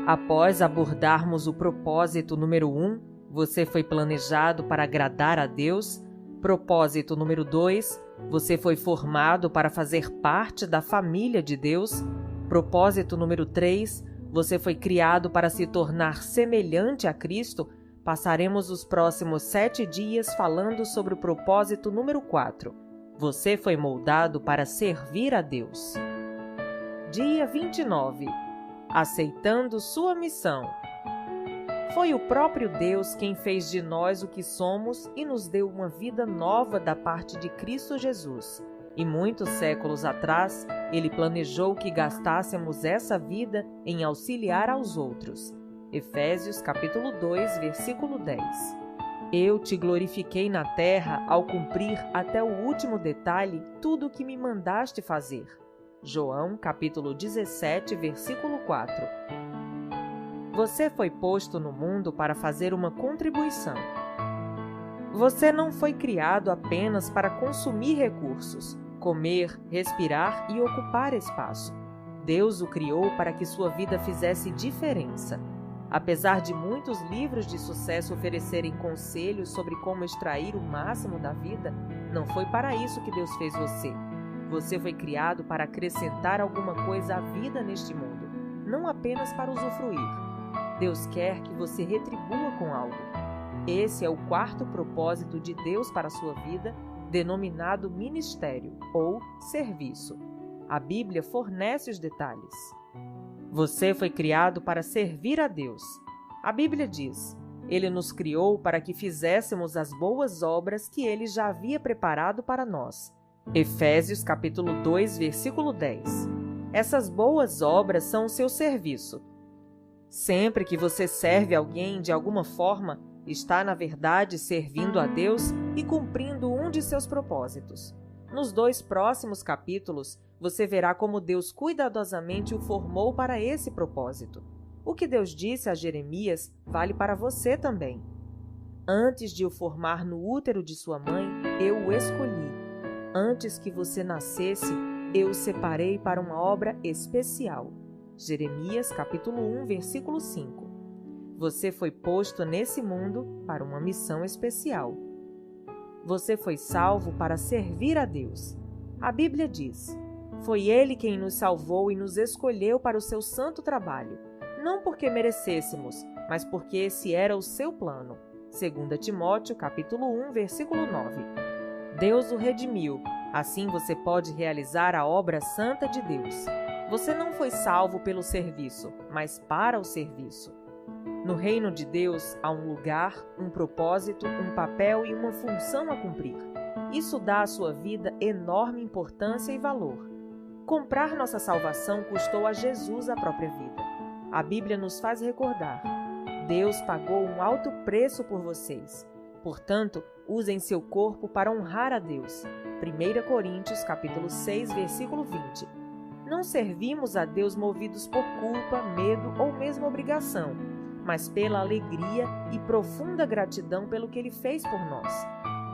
Após abordarmos o propósito número 1, você foi planejado para agradar a Deus. Propósito número 2, você foi formado para fazer parte da família de Deus. Propósito número 3, você foi criado para se tornar semelhante a Cristo. Passaremos os próximos 7 dias falando sobre o propósito número 4. Você foi moldado para servir a Deus. Dia 29. Aceitando sua missão. Foi o próprio Deus quem fez de nós o que somos e nos deu uma vida nova da parte de Cristo Jesus. E muitos séculos atrás, Ele planejou que gastássemos essa vida em auxiliar aos outros. Efésios capítulo 2, versículo 10. Eu te glorifiquei na terra ao cumprir até o último detalhe tudo o que me mandaste fazer. João capítulo 17, versículo 4. Você foi posto no mundo para fazer uma contribuição. Você não foi criado apenas para consumir recursos, comer, respirar e ocupar espaço. Deus o criou para que sua vida fizesse diferença. Apesar de muitos livros de sucesso oferecerem conselhos sobre como extrair o máximo da vida, não foi para isso que Deus fez você. Você foi criado para acrescentar alguma coisa à vida neste mundo, não apenas para usufruir. Deus quer que você retribua com algo. Esse é o 4º propósito de Deus para a sua vida, denominado ministério ou serviço. A Bíblia fornece os detalhes. Você foi criado para servir a Deus. A Bíblia diz: Ele nos criou para que fizéssemos as boas obras que Ele já havia preparado para nós. Efésios capítulo 2, versículo 10. Essas boas obras são o seu serviço. Sempre que você serve alguém de alguma forma, está, na verdade, servindo a Deus e cumprindo um de seus propósitos. Nos 2 próximos capítulos, você verá como Deus cuidadosamente o formou para esse propósito. O que Deus disse a Jeremias vale para você também. Antes de o formar no útero de sua mãe, eu o escolhi. Antes que você nascesse, eu o separei para uma obra especial. Jeremias capítulo 1, versículo 5. Você foi posto nesse mundo para uma missão especial. Você foi salvo para servir a Deus. A Bíblia diz: Foi Ele quem nos salvou e nos escolheu para o seu santo trabalho, não porque merecêssemos, mas porque esse era o seu plano. 2 Timóteo capítulo 1, versículo 9. Deus o redimiu, assim você pode realizar a obra santa de Deus. Você não foi salvo pelo serviço, mas para o serviço. No reino de Deus há um lugar, um propósito, um papel e uma função a cumprir. Isso dá à sua vida enorme importância e valor. Comprar nossa salvação custou a Jesus a própria vida. A Bíblia nos faz recordar: Deus pagou um alto preço por vocês. Portanto, usem seu corpo para honrar a Deus. 1 Coríntios capítulo 6, versículo 20. Não servimos a Deus movidos por culpa, medo ou mesmo obrigação, mas pela alegria e profunda gratidão pelo que Ele fez por nós.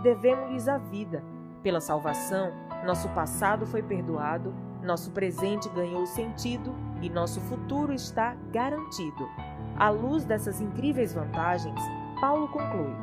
Devemos-lhes a vida. Pela salvação, nosso passado foi perdoado, nosso presente ganhou sentido e nosso futuro está garantido. À luz dessas incríveis vantagens, Paulo conclui: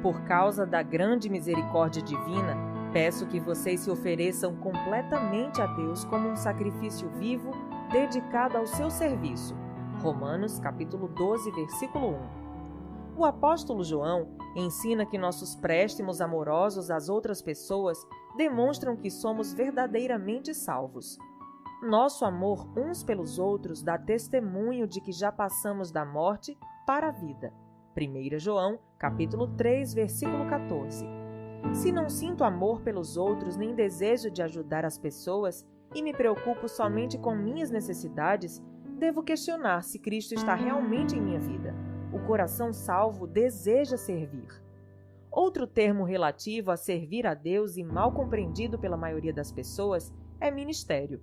Por causa da grande misericórdia divina, peço que vocês se ofereçam completamente a Deus como um sacrifício vivo, dedicado ao seu serviço. Romanos capítulo 12, versículo 1. O apóstolo João ensina que nossos préstimos amorosos às outras pessoas demonstram que somos verdadeiramente salvos. Nosso amor uns pelos outros dá testemunho de que já passamos da morte para a vida. 1 João capítulo 3, versículo 14. Se não sinto amor pelos outros nem desejo de ajudar as pessoas e me preocupo somente com minhas necessidades, devo questionar se Cristo está realmente em minha vida. O coração salvo deseja servir. Outro termo relativo a servir a Deus e mal compreendido pela maioria das pessoas é ministério.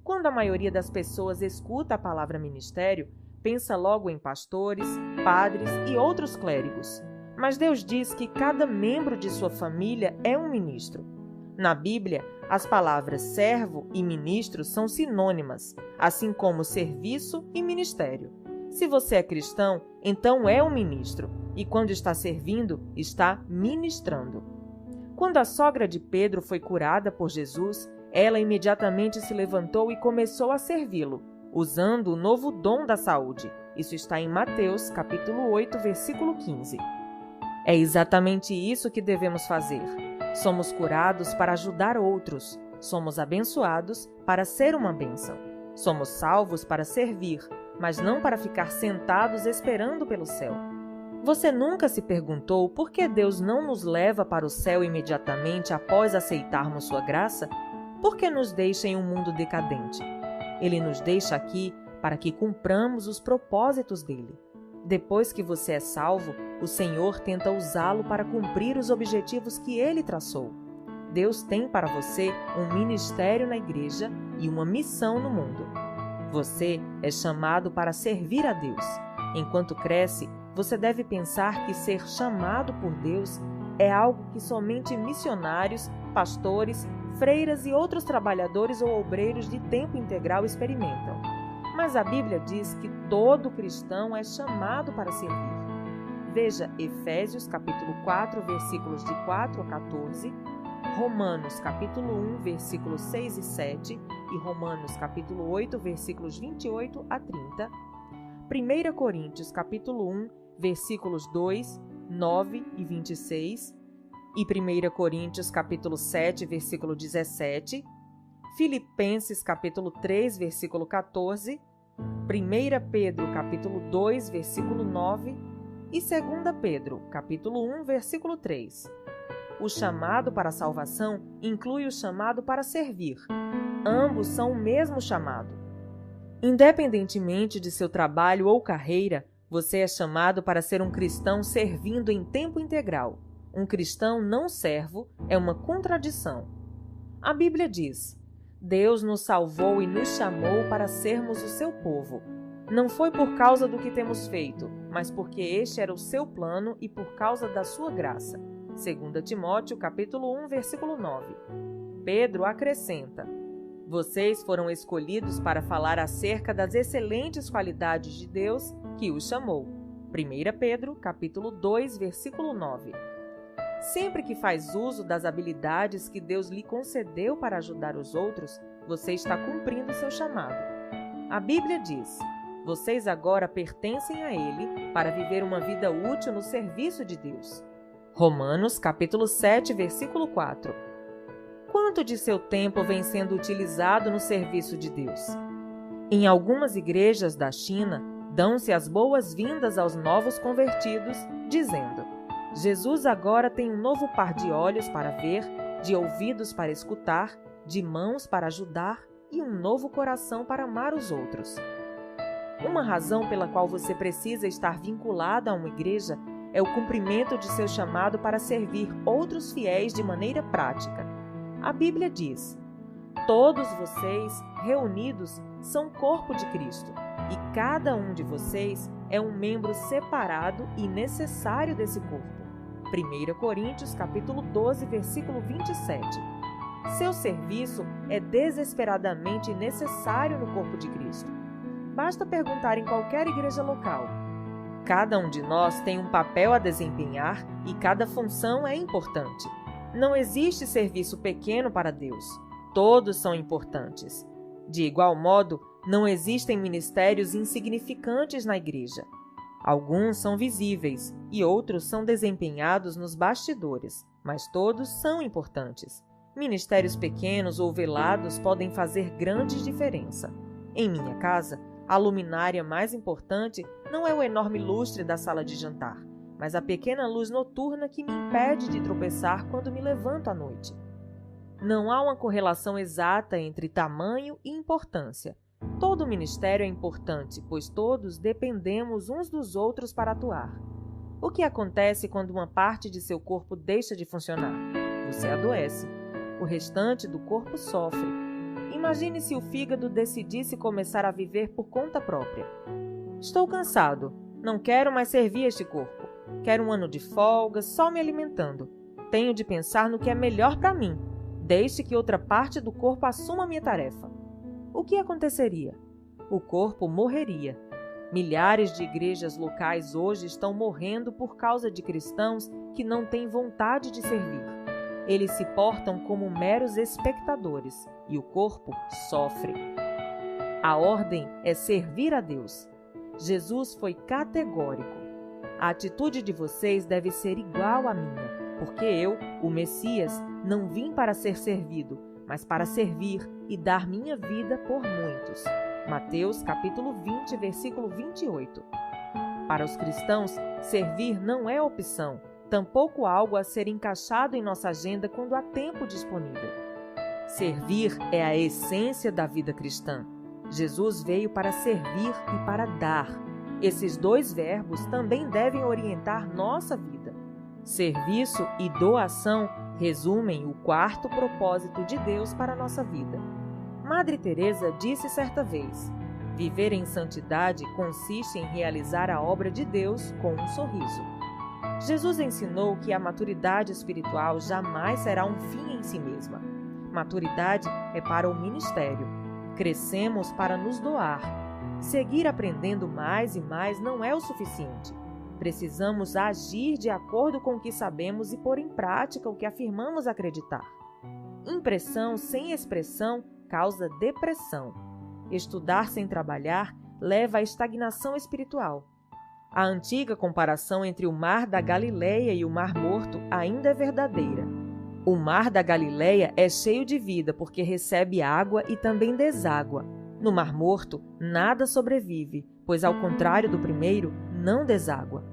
Quando a maioria das pessoas escuta a palavra ministério, pensa logo em pastores, padres e outros clérigos. Mas Deus diz que cada membro de sua família é um ministro. Na Bíblia, as palavras servo e ministro são sinônimas, assim como serviço e ministério. Se você é cristão, então é um ministro, e quando está servindo, está ministrando. Quando a sogra de Pedro foi curada por Jesus, ela imediatamente se levantou e começou a servi-lo, usando o novo dom da saúde. Isso está em Mateus, capítulo 8, versículo 15. É exatamente isso que devemos fazer. Somos curados para ajudar outros. Somos abençoados para ser uma bênção. Somos salvos para servir, mas não para ficar sentados esperando pelo céu. Você nunca se perguntou por que Deus não nos leva para o céu imediatamente após aceitarmos sua graça? Por que nos deixa em um mundo decadente? Ele nos deixa aqui para que cumpramos os propósitos dele. Depois que você é salvo, o Senhor tenta usá-lo para cumprir os objetivos que ele traçou. Deus tem para você um ministério na igreja e uma missão no mundo. Você é chamado para servir a Deus. Enquanto cresce, você deve pensar que ser chamado por Deus é algo que somente missionários, pastores, freiras e outros trabalhadores ou obreiros de tempo integral experimentam. Mas a Bíblia diz que todo cristão é chamado para servir. Veja Efésios capítulo 4, versículos de 4 a 14, Romanos capítulo 1, versículos 6 e 7 e Romanos capítulo 8, versículos 28 a 30, 1 Coríntios capítulo 1, versículos 2, 9 e 26 e 1 Coríntios capítulo 7, versículo 17, Filipenses capítulo 3, versículo 14, 1 Pedro capítulo 2, versículo 9 e 2 Pedro capítulo 1, versículo 3. O chamado para a salvação inclui o chamado para servir. Ambos são o mesmo chamado. Independentemente de seu trabalho ou carreira, você é chamado para ser um cristão servindo em tempo integral. Um cristão não servo é uma contradição. A Bíblia diz: Deus nos salvou e nos chamou para sermos o seu povo. Não foi por causa do que temos feito, mas porque este era o seu plano e por causa da sua graça. 2 Timóteo, capítulo 1, versículo 9. Pedro acrescenta: Vocês foram escolhidos para falar acerca das excelentes qualidades de Deus que os chamou. 1 Pedro, capítulo 2, versículo 9. Sempre que faz uso das habilidades que Deus lhe concedeu para ajudar os outros, você está cumprindo seu chamado. A Bíblia diz: Vocês agora pertencem a Ele para viver uma vida útil no serviço de Deus. Romanos, capítulo 7, versículo 4. Quanto de seu tempo vem sendo utilizado no serviço de Deus? Em algumas igrejas da China, dão-se as boas-vindas aos novos convertidos, dizendo: Jesus agora tem um novo par de olhos para ver, de ouvidos para escutar, de mãos para ajudar e um novo coração para amar os outros. Uma razão pela qual você precisa estar vinculado a uma igreja é o cumprimento de seu chamado para servir outros fiéis de maneira prática. A Bíblia diz: Todos vocês, reunidos, são corpo de Cristo, e cada um de vocês é um membro separado e necessário desse corpo. 1 Coríntios capítulo 12, versículo 27. Seu serviço é desesperadamente necessário no corpo de Cristo. Basta perguntar em qualquer igreja local. Cada um de nós tem um papel a desempenhar e cada função é importante. Não existe serviço pequeno para Deus. Todos são importantes. De igual modo, não existem ministérios insignificantes na igreja. Alguns são visíveis e outros são desempenhados nos bastidores, mas todos são importantes. Ministérios pequenos ou velados podem fazer grande diferença. Em minha casa, a luminária mais importante não é o enorme lustre da sala de jantar, mas a pequena luz noturna que me impede de tropeçar quando me levanto à noite. Não há uma correlação exata entre tamanho e importância. Todo ministério é importante, pois todos dependemos uns dos outros para atuar. O que acontece quando uma parte de seu corpo deixa de funcionar? Você adoece. O restante do corpo sofre. Imagine se o fígado decidisse começar a viver por conta própria. Estou cansado. Não quero mais servir este corpo. Quero um ano de folga, só me alimentando. Tenho de pensar no que é melhor para mim. Deixe que outra parte do corpo assuma minha tarefa. O que aconteceria? O corpo morreria. Milhares de igrejas locais hoje estão morrendo por causa de cristãos que não têm vontade de servir. Eles se portam como meros espectadores e o corpo sofre. A ordem é servir a Deus. Jesus foi categórico. A atitude de vocês deve ser igual à minha, porque eu, o Messias, não vim para ser servido, mas para servir e dar minha vida por muitos. Mateus capítulo 20, versículo 28. Para os cristãos, servir não é opção, tampouco algo a ser encaixado em nossa agenda quando há tempo disponível. Servir é a essência da vida cristã. Jesus veio para servir e para dar. Esses dois verbos também devem orientar nossa vida. Serviço e doação resumem o quarto propósito de Deus para a nossa vida. Madre Teresa disse certa vez: viver em santidade consiste em realizar a obra de Deus com um sorriso. Jesus ensinou que a maturidade espiritual jamais será um fim em si mesma. Maturidade é para o ministério. Crescemos para nos doar. Seguir aprendendo mais e mais não é o suficiente. Precisamos agir de acordo com o que sabemos e pôr em prática o que afirmamos acreditar. Impressão sem expressão causa depressão. Estudar sem trabalhar leva à estagnação espiritual. A antiga comparação entre o Mar da Galileia e o Mar Morto ainda é verdadeira. O Mar da Galileia é cheio de vida porque recebe água e também deságua. No Mar Morto, nada sobrevive, pois ao contrário do primeiro, não deságua.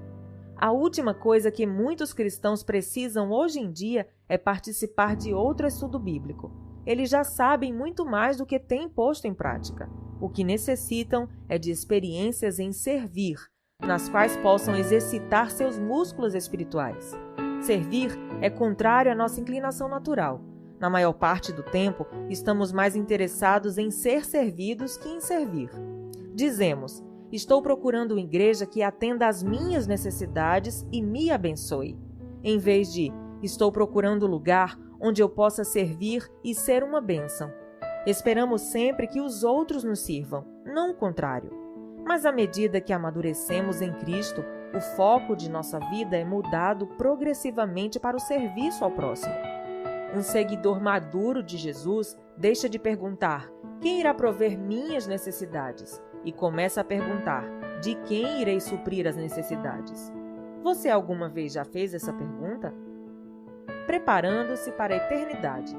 A última coisa que muitos cristãos precisam hoje em dia é participar de outro estudo bíblico. Eles já sabem muito mais do que têm posto em prática. O que necessitam é de experiências em servir, nas quais possam exercitar seus músculos espirituais. Servir é contrário à nossa inclinação natural. Na maior parte do tempo, estamos mais interessados em ser servidos que em servir. Dizemos: estou procurando uma igreja que atenda às minhas necessidades e me abençoe, em vez de estou procurando um lugar onde eu possa servir e ser uma bênção. Esperamos sempre que os outros nos sirvam, não o contrário. Mas à medida que amadurecemos em Cristo, o foco de nossa vida é mudado progressivamente para o serviço ao próximo. Um seguidor maduro de Jesus deixa de perguntar: quem irá prover minhas necessidades? E começa a perguntar: de quem irei suprir as necessidades? Você alguma vez já fez essa pergunta? Preparando-se para a eternidade.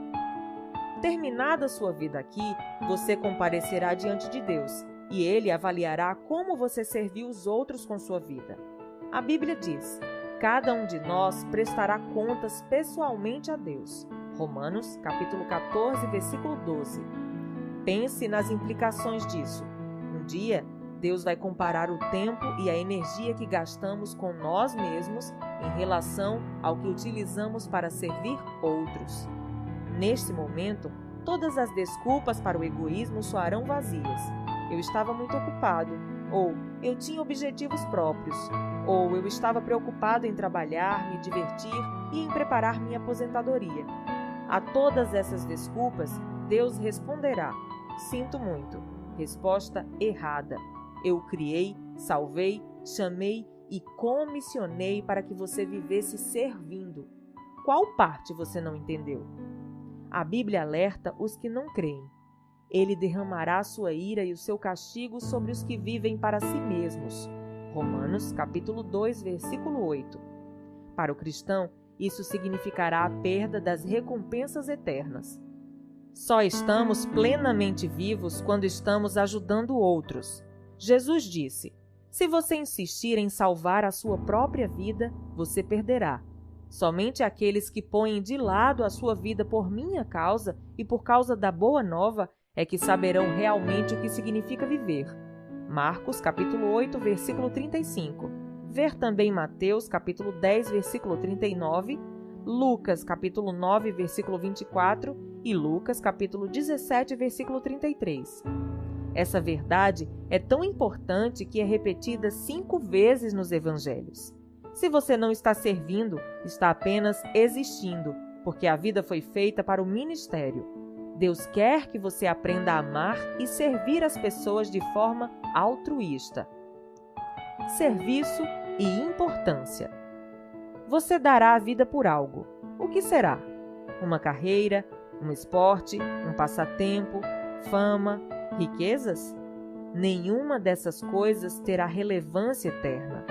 Terminada sua vida aqui, você comparecerá diante de Deus e Ele avaliará como você serviu os outros com sua vida. A Bíblia diz: cada um de nós prestará contas pessoalmente a Deus. Romanos, capítulo 14, versículo 12. Pense nas implicações disso. Um dia, Deus vai comparar o tempo e a energia que gastamos com nós mesmos em relação ao que utilizamos para servir outros. Neste momento, todas as desculpas para o egoísmo soarão vazias. Eu estava muito ocupado, ou eu tinha objetivos próprios, ou eu estava preocupado em trabalhar, me divertir e em preparar minha aposentadoria. A todas essas desculpas, Deus responderá: sinto muito. Resposta errada. Eu criei, salvei, chamei e comissionei para que você vivesse servindo. Qual parte você não entendeu? A Bíblia alerta os que não creem. Ele derramará sua ira e o seu castigo sobre os que vivem para si mesmos. Romanos, capítulo 2, versículo 8. Para o cristão, isso significará a perda das recompensas eternas. Só estamos plenamente vivos quando estamos ajudando outros. Jesus disse: se você insistir em salvar a sua própria vida, você perderá. Somente aqueles que põem de lado a sua vida por minha causa e por causa da boa nova é que saberão realmente o que significa viver. Marcos, capítulo 8, versículo 35. Ver também Mateus, capítulo 10, versículo 39, Lucas, capítulo 9, versículo 24 e Lucas, capítulo 17, versículo 33. Essa verdade é tão importante que é repetida 5 vezes nos evangelhos. Se você não está servindo, está apenas existindo, porque a vida foi feita para o ministério. Deus quer que você aprenda a amar e servir as pessoas de forma altruísta. serviço e importância. Você dará a vida por algo. O que será? Uma carreira, um esporte, um passatempo, fama, riquezas? Nenhuma dessas coisas terá relevância eterna.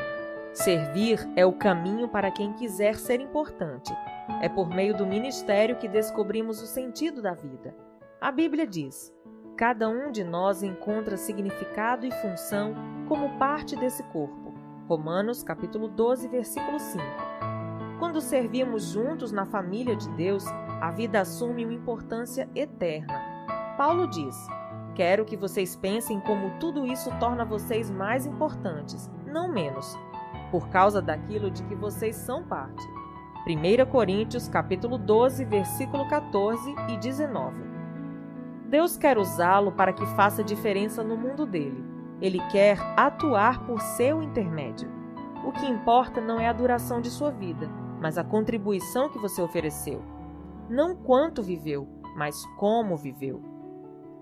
Servir é o caminho para quem quiser ser importante. É por meio do ministério que descobrimos o sentido da vida. A Bíblia diz: cada um de nós encontra significado e função como parte desse corpo. Romanos capítulo 12, versículo 5. Quando servimos juntos na família de Deus, a vida assume uma importância eterna. Paulo diz: quero que vocês pensem como tudo isso torna vocês mais importantes, não menos, por causa daquilo de que vocês são parte. 1 Coríntios capítulo 12, versículo 14 e 19. Deus quer usá-lo para que faça diferença no mundo dele. Ele quer atuar por seu intermédio. O que importa não é a duração de sua vida, mas a contribuição que você ofereceu. Não quanto viveu, mas como viveu.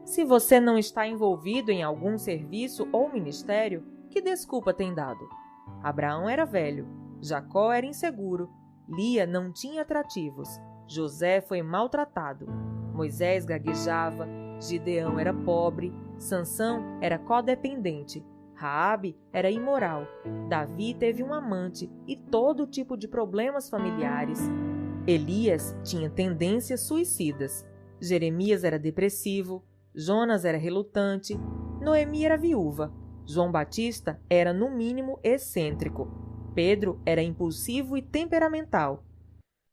Se você não está envolvido em algum serviço ou ministério, que desculpa tem dado? Abraão era velho, Jacó era inseguro, Lia não tinha atrativos, José foi maltratado, Moisés gaguejava, Gideão era pobre, Sansão era codependente, Raabe era imoral, Davi teve um amante e todo tipo de problemas familiares. Elias tinha tendências suicidas, Jeremias era depressivo, Jonas era relutante, Noemi era viúva, João Batista era no mínimo excêntrico, Pedro era impulsivo e temperamental.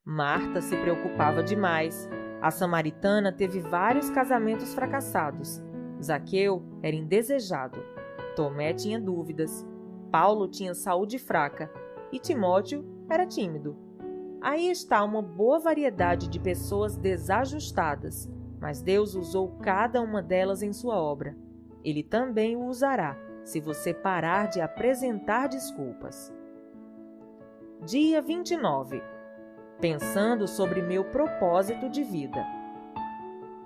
Marta se preocupava demais, a samaritana teve vários casamentos fracassados, Zaqueu era indesejado, Tomé tinha dúvidas, Paulo tinha saúde fraca e Timóteo era tímido. Aí está uma boa variedade de pessoas desajustadas, mas Deus usou cada uma delas em sua obra. Ele também o usará, se você parar de apresentar desculpas. Dia 29. Pensando sobre meu propósito de vida.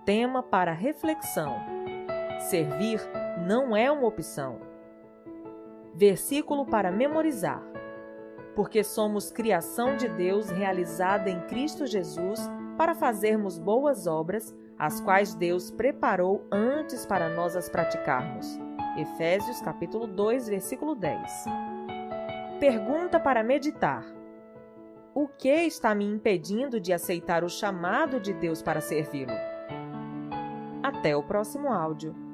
Tema para reflexão: servir não é uma opção. Versículo para memorizar: porque somos criação de Deus realizada em Cristo Jesus para fazermos boas obras, as quais Deus preparou antes para nós as praticarmos. Efésios capítulo 2, versículo 10. Pergunta para meditar: o que está me impedindo de aceitar o chamado de Deus para servi-lo? Até o próximo áudio.